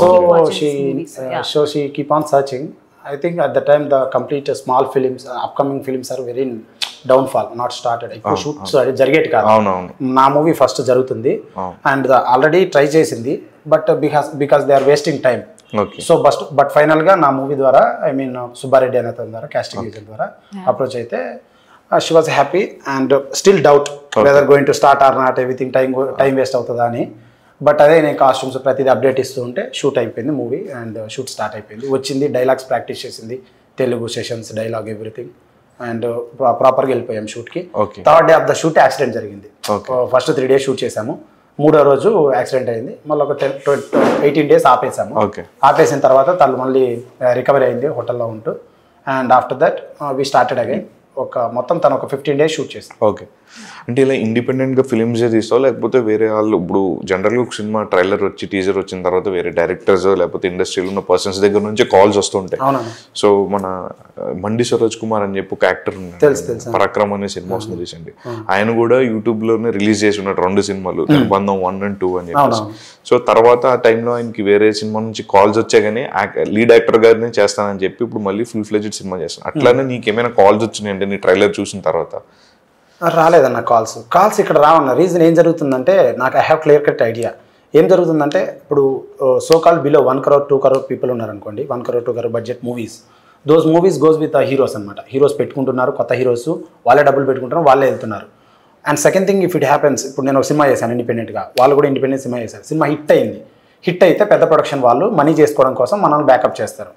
So she keep on searching. I think at the time the complete small films, upcoming films are very in downfall, not started. ఇప్పుడు shoots జరిగేటి కాదు. నా movie first జరుగుతుంది and already try చేసింది but because they are wasting time. So but final గా నా movie ద్వారా I mean Subbareddy అనే అతని ద్వారా కాస్టింగ్ ఏజెంట్ ద్వారా అప్రోచ్ అయితే she was happy and still doubt whether going to start or not, everything time waste అవుతుందా అని. బట్ అదే నేను కాస్ట్యూమ్స్ ప్రతిదీ అప్డేట్ ఇస్తూ ఉంటే షూట్ అయిపోయింది మూవీ అండ్ షూట్ స్టార్ట్ అయిపోయింది. వచ్చింది, డైలాగ్స్ ప్రాక్టీస్ చేసింది, Telugu sessions, dialogue, everything and ప్రాపర్గా వెళ్ళిపోయాం షూట్కి. Third day of the shoot accident జరిగింది. ఫస్ట్ 3 days షూట్ చేసాము, 3వ రోజు యాక్సిడెంట్ అయింది. మళ్ళీ ఒక 18 days ఆపేసాము. ఆపేసిన తర్వాత తను మళ్ళీ రికవరీ అయింది హోటల్లో ఉంటూ. And after that we started again. మొత్తం తను ఒక 15 days షూట్ చేసాం. ఓకే, అంటే ఇలా ఇండిపెండెంట్గా ఫిలిమ్స్ తీస్తావు లేకపోతే వేరే వాళ్ళు ఇప్పుడు జనరల్గా ఒక సినిమా ట్రైలర్ వచ్చి టీజర్ వచ్చిన తర్వాత వేరే డైరెక్టర్స్ లేకపోతే ఇండస్ట్రీలో ఉన్న పర్సన్స్ దగ్గర నుంచి కాల్స్ వస్తుంటాయి. సో మన మండి సరోజ్ కుమార్ అని చెప్పి ఒక యాక్టర్ ఉన్నాడు, పరాక్రమ్ అనే సినిమా వస్తుంది రీసెంట్లీ. ఆయన కూడా యూట్యూబ్లోనే రిలీజ్ చేసి ఉన్నాడు 2 సినిమాలు, బంధం 1 and 2 అని చెప్పేసి. సో తర్వాత ఆ టైంలో ఆయనకి వేరే సినిమా నుంచి కాల్స్ వచ్చాయి కానీ లీడ్ యాక్టర్ గారినే చేస్తానని చెప్పి ఇప్పుడు మళ్ళీ ఫుల్ ఫ్లెడ్జ్డ్ సినిమా చేస్తాను. అట్లానే నీకేమైనా కాల్స్ వచ్చినాయంటే నీ ట్రైలర్ చూసిన తర్వాత? రాలేదన్న కాల్స్ ఇక్కడ రావన్న రీజన్ ఏం జరుగుతుందంటే నాకు I have clear cut idea. ఏం జరుగుతుందంటే ఇప్పుడు so call below 1 crore 2 crore people ఉన్నారనుకోండి, 1 crore 2 crore budget movies, those movies goes with heroes అనమాట. హీరోస్ పెట్టుకుంటున్నారు, కొత్త హీరోస్, వాళ్ళే డబ్బులు పెట్టుకుంటున్నారు, వాళ్ళే వెళ్తున్నారు. And second thing, if it happens, ఇప్పుడు నేను ఒక సినిమా చేశాను ఇండిపెండెంట్గా, వాళ్ళు కూడా ఇండిపెండెంట్ సినిమా చేశారు, సినిమా హిట్ అయింది. హిట్ అయితే పెద్ద ప్రొడక్షన్ వాళ్ళు మనీ చేసుకోవడం కోసం మనల్ని బ్యాకప్ చేస్తారు.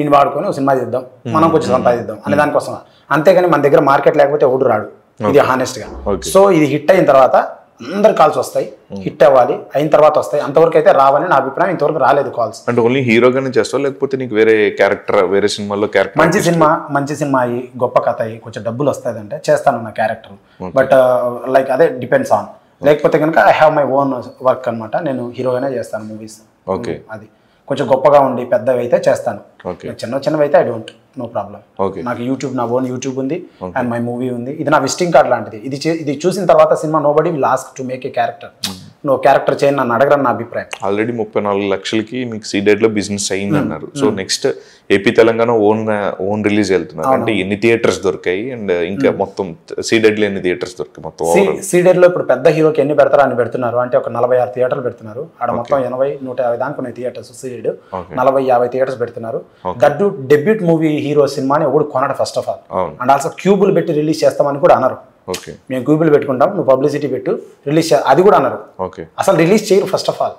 ఇన్ని వాడుకొని ఒక సినిమా చేద్దాం, మనం కొంచెం సంపాదిద్దాం అనే దానికోసం. అంతేగాని మన దగ్గర మార్కెట్ లేకపోతే ఎవడు రాడు, ఇది హానెస్ట్గా. సో ఇది హిట్ అయిన తర్వాత అందరు కాల్స్ వస్తాయి, హిట్ అవ్వాలి, అయిన తర్వాత వస్తాయి. అంతవరకు అయితే రావని నా అభిప్రాయం. ఇంతవరకు రాలేదు కాల్స్. అంటే ఓన్లీ హీరోగానే చేస్తావు లేకపోతే నీకు వేరే క్యారెక్టర్, వేరే సినిమాలో క్యారెక్టర్, మంచి సినిమా అయ్యి గొప్ప కథ అయ్యి కొంచెం డబ్బులు వస్తాయంటే చేస్తాను నా క్యారెక్టర్. బట్ లైక్ అదే డిపెండ్స్ ఆన్. లేకపోతే కనుక I have my own work అనమాట. నేను హీరోగానే చేస్తాను మూవీస్. ఓకే, అది కొంచెం గొప్పగా ఉండి పెద్దవి అయితే చేస్తాను. చిన్నవి అయితే ఐ డోంట్, నో ప్రాబ్లం. నాకు యూట్యూబ్, నా ఓన్ యూట్యూబ్ ఉంది అండ్ మై మూవీ ఉంది. ఇది నా విజిటింగ్ కార్డ్ లాంటిది. ఇది చూసిన తర్వాత cinema nobody will ask to make a character. నువ్వు క్యారెక్టర్ చేయండి నన్ను అడగరని నా అభిప్రాయం. ఆల్రెడీ 34 లక్షలకి మీకు సీడెడ్ లో బిజినెస్ అయింది అన్నారు. So next AP Telangana own release వెళ్తున్నారు. అంటే ఎన్ని థియేటర్స్ దొరికాయి అండ్ ఇంకా మొత్తం సీడెడ్ లో ఎన్ని థియేటర్స్ దొరికాయి? మొత్తం సీడెడ్ లో ఇప్పుడు పెద్ద హీరోకి ఎన్ని పెడతారో అని పెడుతున్నారు. అంటే ఒక 46 థియేటర్లు పెడుతున్నారు. ఆడ మొత్తం 80-150 దాకా ఉన్నాయి థియేటర్స్. సీడెడ్ 40-50 థియేటర్స్ పెడుతున్నారు. దట్ డెబ్యూట్ మూవీ హీరో సినిమాని ఎవడు కొనడు first of all. And also క్యూబులు పెట్టి రిలీజ్ చేస్తామని కూడా అన్నారు. మేము క్యూబులు పెట్టుకుంటాం, నువ్వు పబ్లిసిటీ పెట్టు, రిలీజ్ అది కూడా అన్నారు. అసలు రిలీజ్ చేయరు ఫస్ట్ ఆఫ్ ఆల్.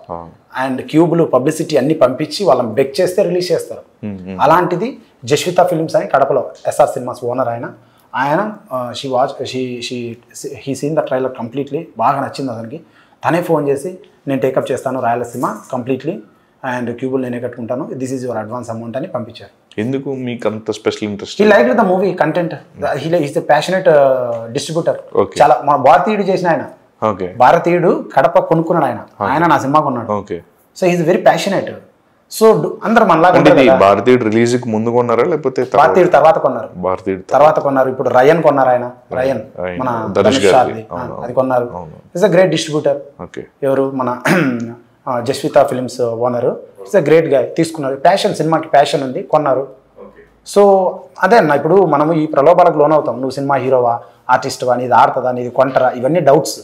అండ్ క్యూబులు పబ్లిసిటీ అన్ని పంపించి వాళ్ళని బెక్ చేస్తే రిలీజ్ చేస్తారు. అలాంటిది జస్విత ఫిల్మ్స్ అని కడపలో ఎస్ఆర్ సినిమాస్ ఓనర్ ఆయన he seen the trailer completely. బాగా నచ్చింది అతనికి. తనే ఫోన్ చేసి నేను టేకప్ చేస్తాను రాయలసీమ కంప్లీట్లీ అండ్ క్యూబుల్ నేనే కట్టుకుంటాను, this is your advance amount అని పంపించారు. ఎందుకు మీకు అంత special interest? He like the movie content, he's the passionate distributor. చాలా మన భారతీయుడు చేసిన ఆయన. భారతీయుడు కడప కొనుక్కున్నాడు ఆయన నా సినిమా కొన్నాడు. So he's very passionate. So అందరు మనలాగా. భారతీయుడు రిలీజ్ కి ముందు కొన్నారా లేకపోతే భారతీయుడు తర్వాత కొన్నారు? భారతీయుడు తర్వాత కొన్నారు. ఇప్పుడు రయన్ కొన్నారు, ఆయన రయన్ మన అది కొన్నారు. It's a great distributor. ఎవరు మన Jasvitha films owner. It's a great guy. తీసుకున్నారు, ప్యాషన్, సినిమాకి ప్యాషన్ ఉంది, కొన్నారు. సో అదే అన్న, ఇప్పుడు మనము ఈ ప్రలోభాలకు లోన్ అవుతాం. నువ్వు సినిమా హీరోవా, ఆర్టిస్ట్వా, నీది ఆడుతుందా, నీది కొంటరా, ఇవన్నీ డౌట్స్.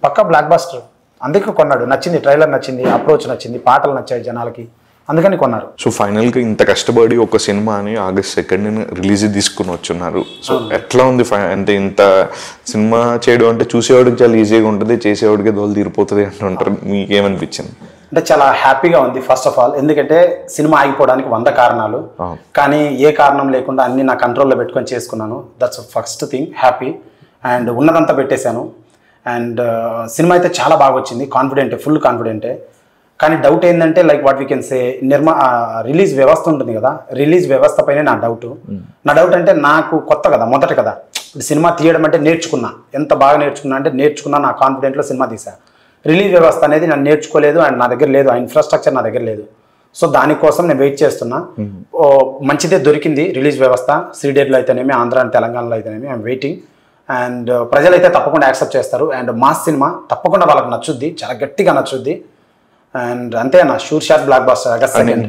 పక్కా బ్లాక్ బస్టర్. అందుకే కొన్నాడు. నచ్చింది, ట్రైలర్ నచ్చింది, అప్రోచ్ నచ్చింది, పాటలు నచ్చాయి జనాలకి, అందుకని కొన్నారు. సో ఫైనల్గా ఇంత కష్టపడి ఒక సినిమాని August 2nd రిలీజ్ తీసుకుని వచ్చున్నారు. సో ఎట్లా ఉంది? అంటే ఇంత సినిమా చేయడం అంటే చూసేవాడికి చాలా ఈజీగా ఉంటుంది, చేసేవాడికి దోలు తీరిపోతుంది అంటుంటారు. మీకేమనిపించింది? అంటే చాలా హ్యాపీగా ఉంది ఫస్ట్ ఆఫ్ ఆల్. ఎందుకంటే సినిమా ఆగిపోవడానికి 100 కారణాలు, కానీ ఏ కారణం లేకుండా అన్ని నా కంట్రోల్లో పెట్టుకొని చేసుకున్నాను. That's first thing, happy. And ఉన్నదంతా పెట్టేశాను. అండ్ సినిమా అయితే చాలా బాగా వచ్చింది, కాన్ఫిడెంట్, ఫుల్ కాన్ఫిడెంటే. కానీ డౌట్ ఏంటంటే like what we can say, release వ్యవస్థ ఉంటుంది కదా, రిలీజ్ వ్యవస్థ పైన నా డౌట్. నా డౌట్ అంటే నాకు కొత్త కదా, మొదట కదా. ఇప్పుడు సినిమా తీయడం అంటే నేర్చుకున్నా, ఎంత బాగా నేర్చుకున్నా అంటే నేర్చుకున్నా, నా కాన్ఫిడెంట్లో సినిమా తీసా. రిలీజ్ వ్యవస్థ అనేది నేను నేర్చుకోలేదు అండ్ నా దగ్గర లేదు, ఆ ఇన్ఫ్రాస్ట్రక్చర్ నా దగ్గర లేదు. సో దానికోసం నేను వెయిట్ చేస్తున్నా. మంచిదే దొరికింది రిలీజ్ వ్యవస్థ, సీడెడ్లో అయితేనేమి, ఆంధ్ర అండ్ తెలంగాణలో అయితేనేమి. I'm waiting. అండ్ ప్రజలైతే తప్పకుండా యాక్సెప్ట్ చేస్తారు. అండ్ మాస్ సినిమా తప్పకుండా వాళ్ళకి నచ్చుద్ది, చాలా గట్టిగా నచ్చుద్ది. అండ్ అంతే అన్న sure shot blockbuster August 2nd.